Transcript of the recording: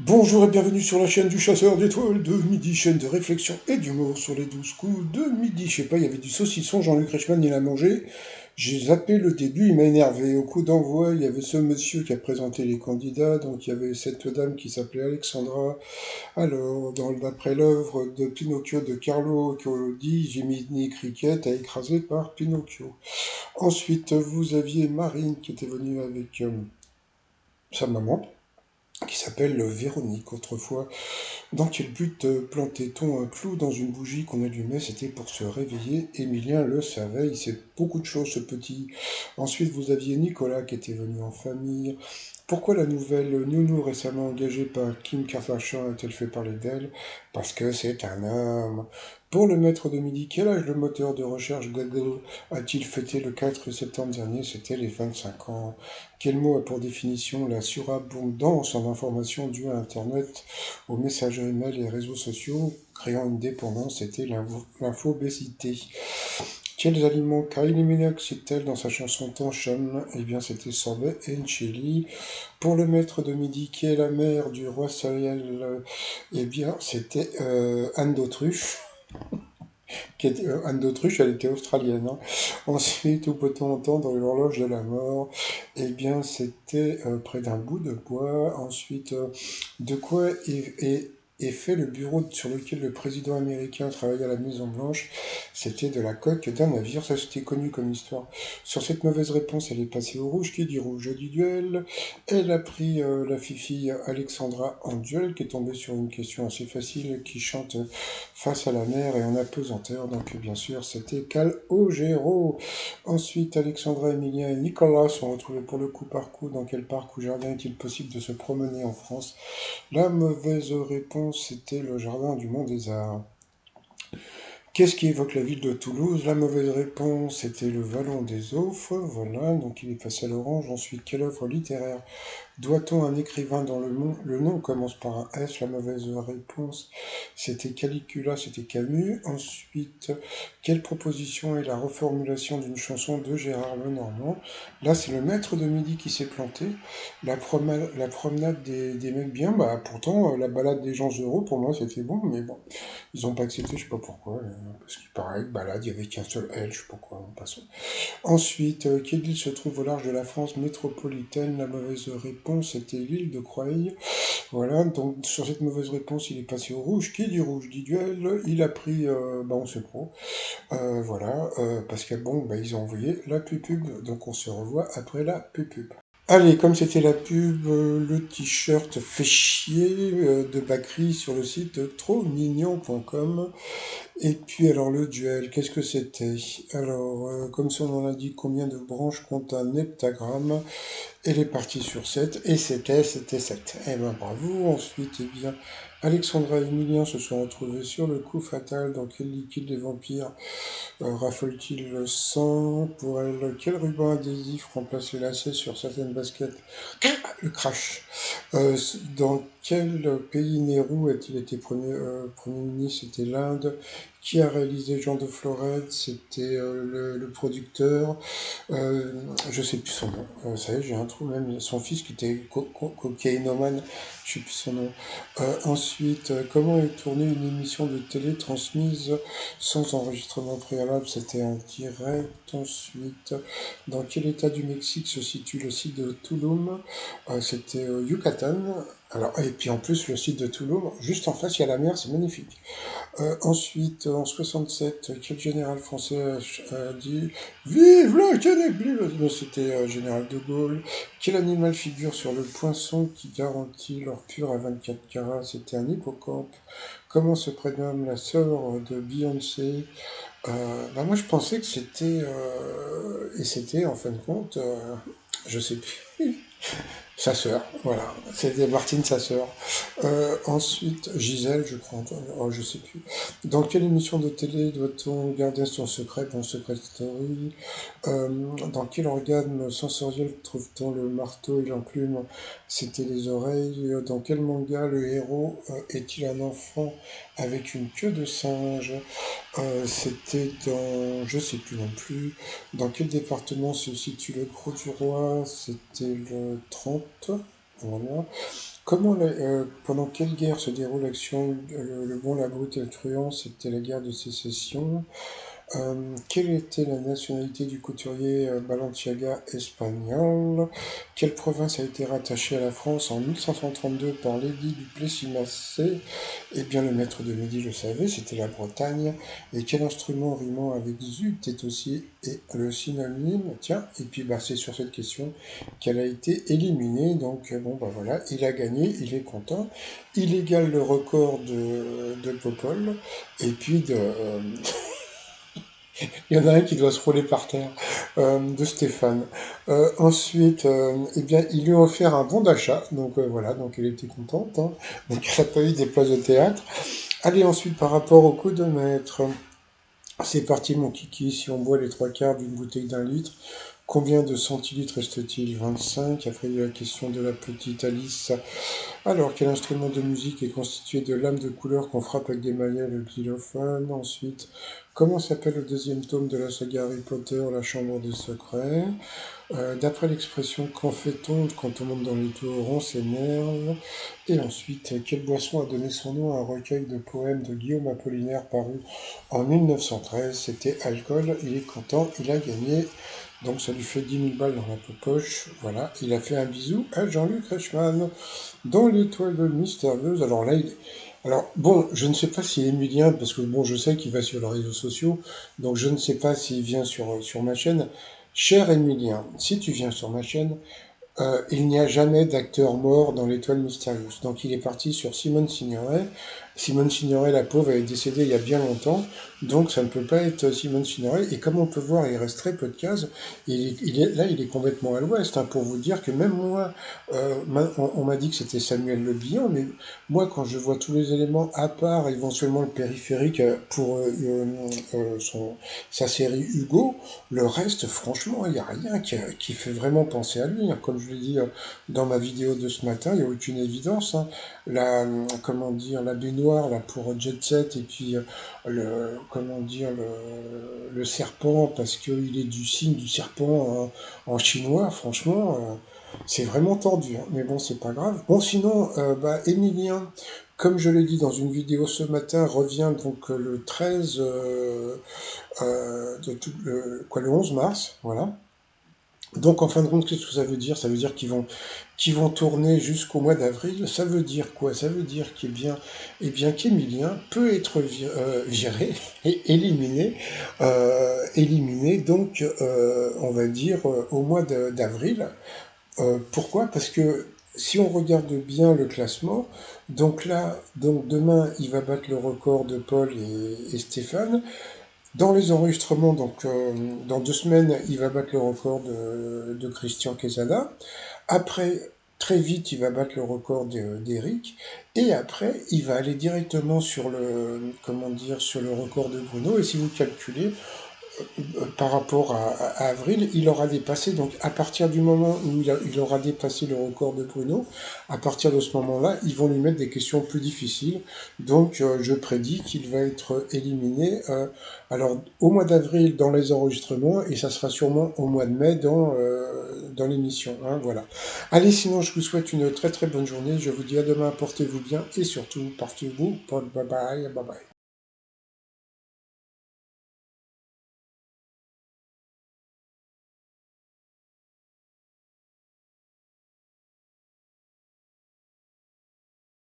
Bonjour et bienvenue sur la chaîne du chasseur d'étoiles de midi, chaîne de réflexion et d'humour sur les 12 coups de midi. Je sais pas, il y avait du saucisson, Jean-Luc Reichmann il a mangé. J'ai zappé le début, il m'a énervé. Au coup d'envoi, il y avait ce monsieur qui a présenté les candidats, donc il y avait cette dame qui s'appelait Alexandra. Alors, d'après l'œuvre de Pinocchio de Carlo Collodi, Jiminy Cricket a écrasé par Pinocchio. Ensuite, vous aviez Marine qui était venue avec sa maman, qui s'appelle Véronique autrefois. Dans quel but plantait-on un clou dans une bougie qu'on allumait? C'était pour se réveiller. Émilien le savait, il sait beaucoup de choses ce petit. Ensuite, vous aviez Nicolas qui était venu en famille. Pourquoi la nouvelle nounou récemment engagée par Kim Kardashian a-t-elle fait parler d'elle? Parce que c'est un homme. Pour le maître de midi, quel âge le moteur de recherche Google a-t-il fêté le 4 septembre dernier? C'était les 25 ans. Quel mot a pour définition la surabondance en informations due à Internet, aux messageries mail et réseaux sociaux, créant une dépendance? C'était l'infobésité. Quels aliments Kylie Minogue cite-t-elle dans sa chanson Tanchum? Eh bien, c'était sorbet et chili. Pour le maître de midi, qui est la mère du roi Sariel? Eh bien, c'était Anne d'Autruche. Anne d'Autruche, elle était australienne, hein. Ensuite, où peut-on entendre l'horloge de la mort? Eh bien, c'était près d'un bout de bois. Ensuite, de quoi est fait le bureau sur lequel le président américain travaillait à la Maison Blanche? C'était de la coque d'un navire, ça c'était connu comme histoire. Sur cette mauvaise réponse, elle est passée au rouge. Qui dit rouge dit duel. Elle a pris la fifi Alexandra en duel, qui est tombée sur une question assez facile, qui chante face à la mer et en apesanteur. Donc bien sûr, c'était Calogero. Ensuite, Alexandra, Emilien et Nicolas sont retrouvés pour le coup par coup. Dans quel parc ou jardin est-il possible de se promener en France? La mauvaise réponse, c'était le jardin du Mont des Arts. Qu'est-ce qui évoque la ville de Toulouse? La mauvaise réponse, c'était le Vallon des Offres. Voilà, donc il est passé à l'orange. Ensuite, quelle œuvre littéraire doit-on à un écrivain dont le nom commence par un S? La mauvaise réponse, c'était Caligula, c'était Camus. Ensuite, quelle proposition est la reformulation d'une chanson de Gérard Lenormand? Là, c'est le maître de midi qui s'est planté. La promenade des mecs bien, bah pourtant, la balade des gens heureux, pour moi, c'était bon, mais bon, ils n'ont pas accepté, je sais pas pourquoi, parce qu'il paraît que balade, il y avait qu'un seul L, je sais pas quoi, passons. Ensuite, quelle ville se trouve au large de la France métropolitaine? La mauvaise réponse était l'île de Croix. Voilà, donc sur cette mauvaise réponse, il est passé au rouge. Qui dit rouge dit duel. Il a pris, bah on sait trop. Voilà, parce que bon, bah, ils ont envoyé la pub, donc on se revoit après la pub. Allez, comme c'était la pub, le t-shirt fait chier de Bakri sur le site trosmignon.com. Et puis alors le duel, qu'est-ce que c'était? Alors, comme son nom l'indique, combien de branches compte un heptagramme? Elle est partie sur 7 et c'était 7. Eh ben bravo. Ensuite, eh bien, Alexandra et Emilien se sont retrouvés sur le coup fatal. Dans quel liquide les vampires raffolent-ils le sang? Pour elle, quel ruban adhésif remplace les lacets sur certaines baskets? Le crash. Dans quel pays Nehru a-t-il été Premier ministre? C'était l'Inde. Qui a réalisé Jean de Florette? C'était le producteur. Je sais plus son nom. Ça y est, j'ai un trou. Même son fils qui était cocaïnomane, je sais plus son nom. Ensuite, comment est tournée une émission de télé transmise sans enregistrement préalable? C'était en direct. Ensuite, dans quel état du Mexique se situe le site de Tulum? C'était Yucatan. Alors, et puis en plus, le site de Tulum, juste en face, il y a la mer, c'est magnifique. Ensuite, en 67, quel général français a dit Vive le Québec libre? C'était général de Gaulle. Quel animal figure sur le poinçon qui garantit l'or pur à 24 carats? C'était un hippocampe. Comment se prénomme la sœur de Beyoncé? Bah moi je pensais que c'était et c'était en fin de compte je sais plus. Sa sœur, voilà. C'était Martine, sa sœur. Ensuite, Gisèle, je crois, oh, je sais plus. Dans quelle émission de télé doit-on garder son secret? Bon, Secret Story. Dans quel organe sensoriel trouve-t-on le marteau et l'enclume? C'était les oreilles. Dans quel manga le héros est-il un enfant avec une queue de singe? C'était dans... Je sais plus non plus. Dans quel département se situe le Gros du Roi? C'était le 30. Voilà. Pendant quelle guerre se déroule l'action le bon, la brute et le truand? C'était la guerre de sécession. Quelle était la nationalité du couturier Balenciaga espagnol? Quelle province a été rattachée à la France en 1532 par l'édit du Plessis-Massé? Eh bien, le maître de midi le savait, c'était la Bretagne. Et quel instrument rimant avec zut est aussi le synonyme? Tiens, et puis bah, c'est sur cette question qu'elle a été éliminée. Donc, bon, bah voilà, il a gagné, il est content. Il égale le record de Popol. Et puis il y en a un qui doit se rouler par terre, de Stéphane. Ensuite, eh bien, ils lui ont offert un bon d'achat, donc voilà, donc elle était contente, hein. Donc elle n'a pas eu des places de théâtre. Allez, ensuite, par rapport au coup de maître, c'est parti mon kiki, si on boit les trois quarts d'une bouteille d'un litre, combien de centilitres reste-t-il? 25. Après, il y a la question de la petite Alice. Alors, quel instrument de musique est constitué de lames de couleur qu'on frappe avec des mailles le xylophone? Ensuite, comment s'appelle le deuxième tome de la saga Harry Potter, La Chambre des Secrets? D'après l'expression qu'en fait-on quand on monte dans les tours, on s'énerve? Et ensuite, quelle boisson a donné son nom à un recueil de poèmes de Guillaume Apollinaire paru en 1913? C'était Alcool, il est content, il a gagné. Donc ça lui fait 10 000 balles dans la poche. Voilà, il a fait un bisou à Jean-Luc Reichmann dans l'étoile mystérieuse. Alors là, alors bon, je ne sais pas si Emilien, parce que bon, je sais qu'il va sur les réseaux sociaux, donc je ne sais pas s'il vient sur ma chaîne. Cher Emilien, si tu viens sur ma chaîne, il n'y a jamais d'acteur mort dans l'étoile mystérieuse. Donc il est parti sur Simone Signoret. Simone Signoret, la pauvre, elle est décédée il y a bien longtemps, donc ça ne peut pas être Simone Signoret. Et comme on peut voir, il reste très peu de cases. Là, il est complètement à l'ouest, hein, pour vous dire que même moi, on m'a dit que c'était Samuel Le Bihan, mais moi, quand je vois tous les éléments, à part éventuellement le périphérique pour sa série Hugo, le reste, franchement, il n'y a rien qui fait vraiment penser à lui, hein. Comme je l'ai dit dans ma vidéo de ce matin, il n'y a aucune évidence, hein. Comment dire, la baignoire là, pour Jet Set, et puis comment dire, le serpent, parce qu'il est du signe du serpent en chinois, franchement, c'est vraiment tordu, hein. Mais bon, c'est pas grave. Bon, sinon, bah, Emilien, comme je l'ai dit dans une vidéo ce matin, revient donc le 13 le 11 mars, voilà. Donc en fin de compte, qu'est-ce que ça veut dire? Ça veut dire qu'ils vont tourner jusqu'au mois d'avril. Ça veut dire quoi? Ça veut dire eh bien qu'Emilien peut être viré et éliminé donc on va dire au mois d'avril. Pourquoi? Parce que si on regarde bien le classement, donc là, donc demain, il va battre le record de Paul et Stéphane. Dans les enregistrements, donc dans 2 semaines, il va battre le record de Christian Quesada. Après, très vite, il va battre le record d'Eric. Et après, il va aller directement sur comment dire, sur le record de Bruno. Et si vous calculez, par rapport à avril, il aura dépassé, donc à partir du moment où il aura dépassé le record de Bruno, à partir de ce moment-là, ils vont lui mettre des questions plus difficiles. Donc je prédis qu'il va être éliminé alors au mois d'avril dans les enregistrements, et ça sera sûrement au mois de mai dans l'émission, hein, voilà. Allez, sinon je vous souhaite une très très bonne journée, je vous dis à demain, portez-vous bien, et surtout, portez-vous, bye bye, bye bye.